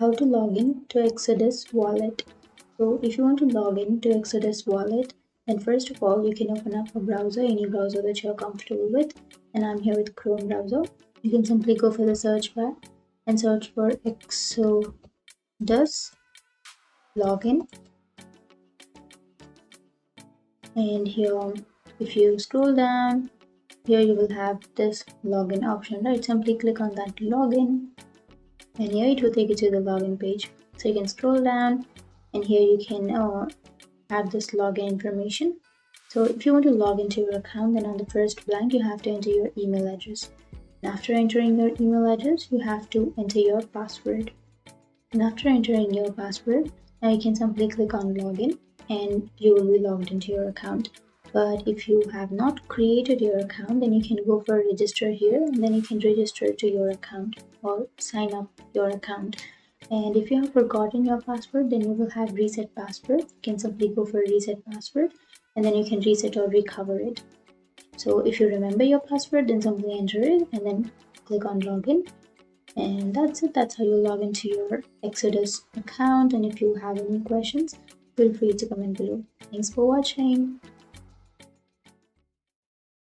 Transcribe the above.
How to log in to Exodus wallet. So if you want to log in to Exodus wallet, then first of all you can open up a browser, any browser that you're comfortable with, and I'm here with Chrome browser. You can simply go for the search bar and search for Exodus login, and here if you scroll down, here you will have this login option, right? Simply click on that login, and here it will take you to the login page. So you can scroll down, and here you can have this login information. So if you want to log into your account, then on the first blank you have to enter your email address, and after entering your email address you have to enter your password. And after entering your password, now you can simply click on login and you will be logged into your account. But if you have not created your account, then you can go for register here, and then you can register to your account or sign up your account. And if you have forgotten your password, then you will have reset password. You can simply go for reset password, and then you can reset or recover it. So if you remember your password, then simply enter it and then click on login. And that's it. That's how you log into your Exodus account. And if you have any questions, feel free to comment below. Thanks for watching.